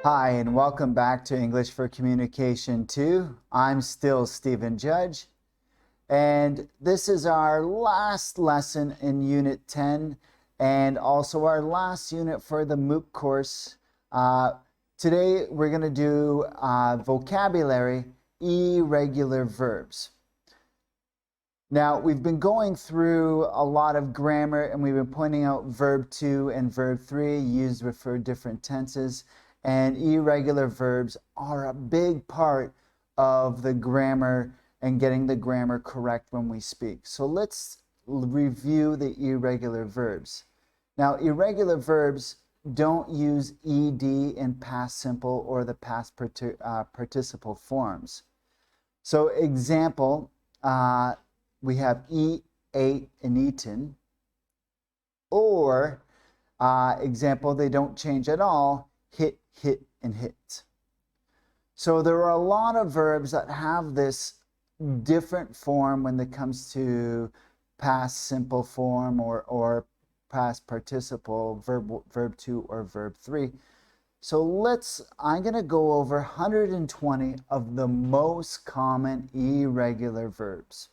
Hi, and welcome back to English for Communication 2. I'm still Stephen Judge, and this is our last lesson in Unit 10 and also our last unit for the MOOC course. Today we're going to do vocabulary, irregular verbs. Now, we've been going through a lot of grammar and we've been pointing out verb 2 and verb 3 used for different tenses. And irregular verbs are a big part of the grammar and getting the grammar correct when we speak. So let's review the irregular verbs. Now, irregular verbs don't use ed in past simple or the past participle forms. So example, we have eat, ate, and eaten. Or example, they don't change at all, hit, hit, and hit. So there are a lot of verbs that have this different form when it comes to past simple form or past participle, verb 2 or verb 3. So I'm going to go over 120 of the most common irregular verbs.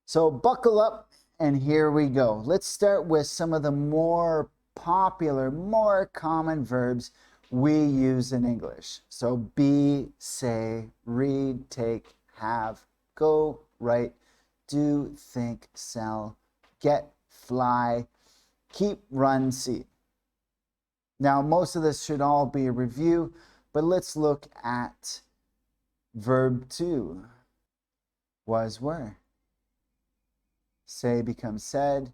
So buckle up and here we go. Let's start with some of the more popular, more common verbs we use in English. So be, say, read, take, have, go, write, do, think, sell, get, fly, keep, run, see. Now, most of this should all be a review, but let's look at verb 2. Was, were. Say becomes said.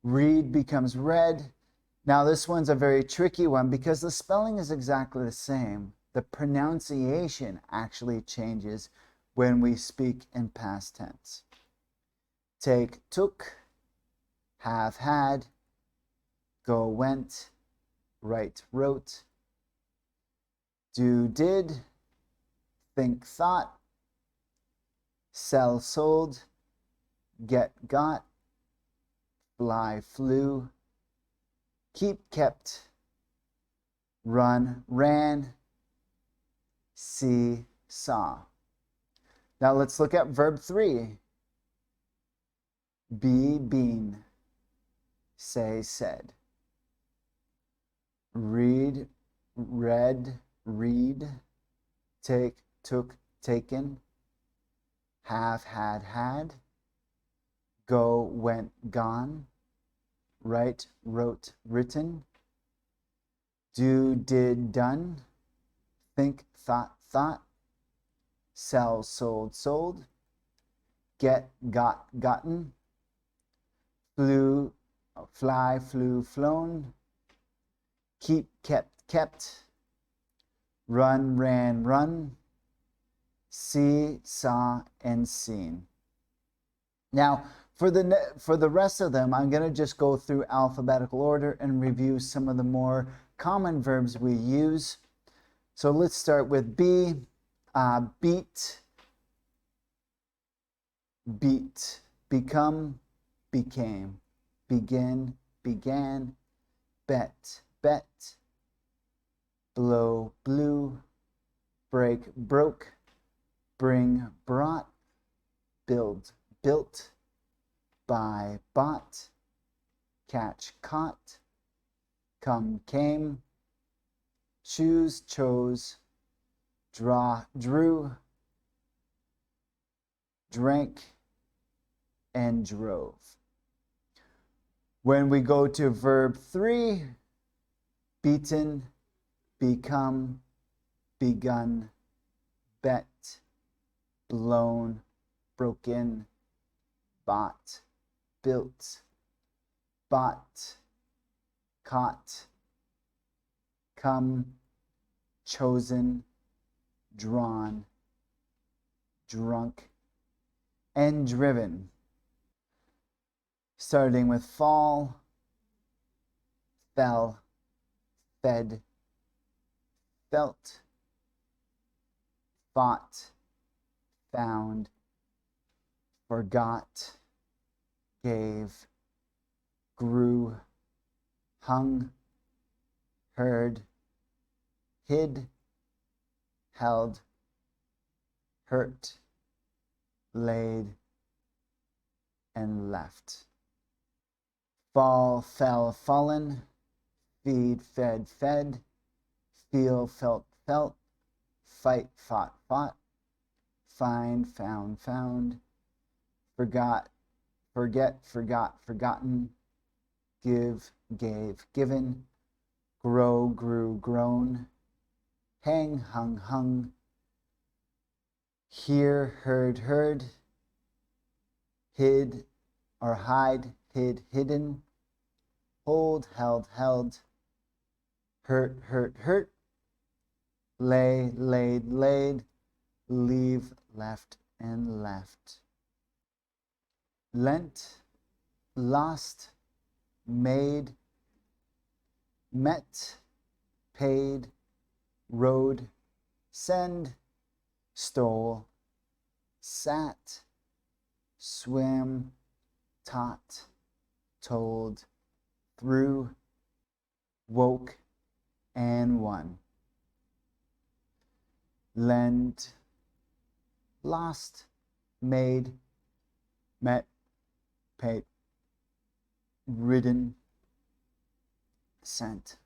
Read becomes read. Now this one's a very tricky one because the spelling is exactly the same. The pronunciation actually changes when we speak in past tense. Take, took. Have, had. Go, went. Write, wrote. Do, did. Think, thought. Sell, sold. Get, got. Fly, flew. Keep, kept. Run, ran. See, saw. Now let's look at verb 3. Be, been. Say, said. Read, read, read. Take, took, taken. Have, had. Go, went, gone. Write, wrote, written. Do, did, done. Think, thought, thought. Sell, sold, sold. Get, got, gotten. Fly, flew, flown. Keep, kept, kept. Run, ran, run. See, saw, and seen. Now, for the rest of them, I'm going to just go through alphabetical order and review some of the more common verbs we use. So let's start with be, beat, beat, become, became, begin, began, bet, bet, blow, blew, break, broke, bring, brought, build, built, buy, bought, catch, caught, come, came, choose, chose, draw, drew, drank, and drove. When we go to verb 3, beaten, become, begun, bet, blown, broken, bought, built, bought, caught, come, chosen, drawn, drunk, and driven. Starting with fall, fell, fed, felt, fought, found, forgot, gave, grew, hung, heard, hid, held, hurt, laid, and left. Fall, fell, fallen, feed, fed, fed, feel, felt, felt, fight, fought, fought, find, found, found, forgot, forget, forgot, forgotten, give, gave, given, grow, grew, grown, hang, hung, hung, hear, heard, heard, hid or hide, hid, hidden, hold, held, held, hurt, hurt, hurt, lay, laid, laid, leave, left, and left. Lent, lost, made, met, paid, rode, send, stole, sat, swam, taught, told, threw, woke, and won. Lend, lost, made, met, paid, ridden, sent,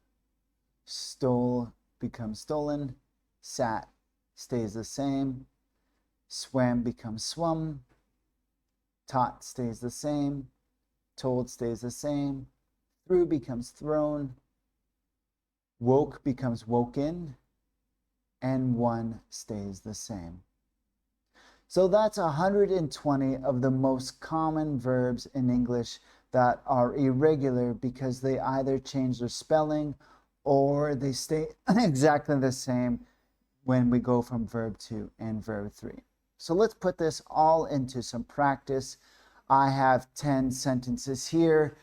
stole becomes stolen, sat stays the same, swam becomes swum, taught stays the same, told stays the same, threw becomes thrown, woke becomes woken, and one stays the same. So that's 120 of the most common verbs in English that are irregular because they either change their spelling or they stay exactly the same when we go from verb 2 and verb 3. So let's put this all into some practice. I have 10 sentences here.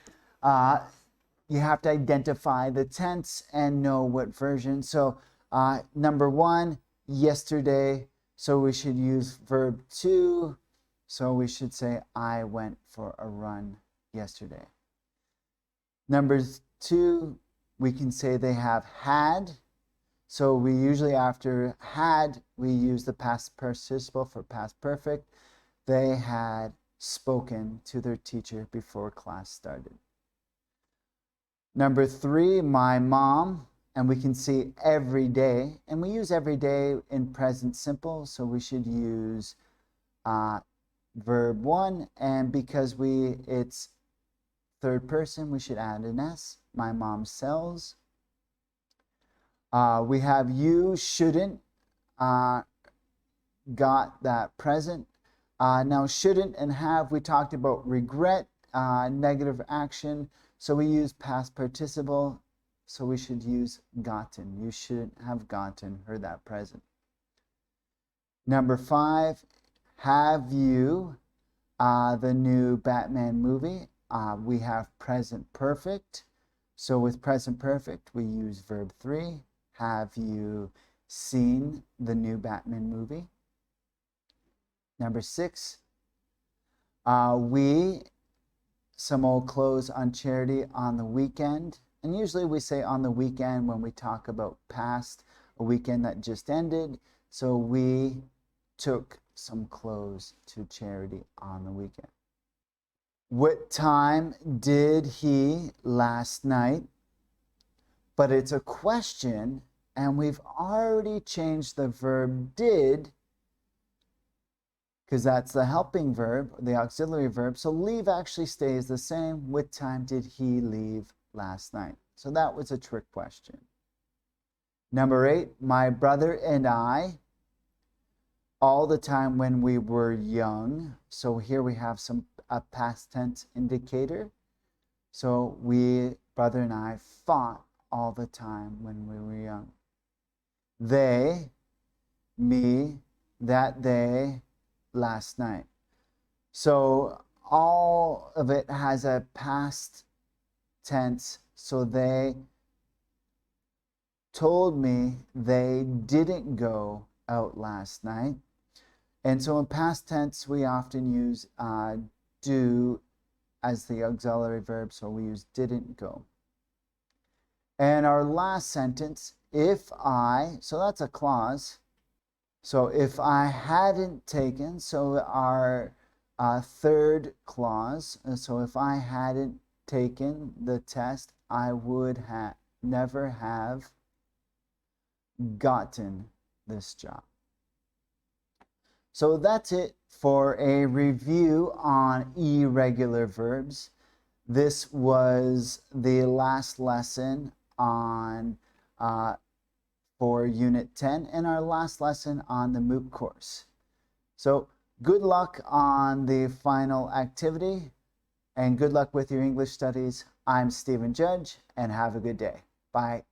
You have to identify the tense and know what version. So number 1, yesterday. So we should use verb 2. So we should say, I went for a run yesterday. Number 2, we can say they have had. So we usually after had, we use the past participle for past perfect. They had spoken to their teacher before class started. Number 3, my mom, and we can see every day, and we use every day in present simple, so we should use verb 1, and because it's third person, we should add an S. My mom sells. We have you shouldn't, got that present. Now shouldn't and have, we talked about regret, negative action, so we use past participle, so we should use gotten. You shouldn't have gotten her that present. Number 5, have you the new Batman movie? We have present perfect, so with present perfect we use verb 3. Have you seen the new Batman movie? Number 6, we some old clothes on charity on the weekend. And usually we say on the weekend when we talk about past, a weekend that just ended. So we took some clothes to charity on the weekend. What time did he last night? But it's a question, and we've already changed the verb did, because that's the helping verb, the auxiliary verb. So leave actually stays the same. What time did he leave last night? So that was a trick question. Number 8, my brother and I, all the time when we were young. So here we have a past tense indicator. So brother and I, fought all the time when we were young. They, me, that they, last night. So all of it has a past tense. So they told me they didn't go out last night. And so in past tense, we often use do as the auxiliary verb. So we use didn't go. And our last sentence, if I, so that's a clause. So if I hadn't taken, so our third clause, so if I hadn't taken the test, I would never have gotten this job. So that's it for a review on irregular verbs. This was the last lesson on for Unit 10 and our last lesson on the MOOC course. So good luck on the final activity and good luck with your English studies. I'm Stephen Judge and have a good day. Bye.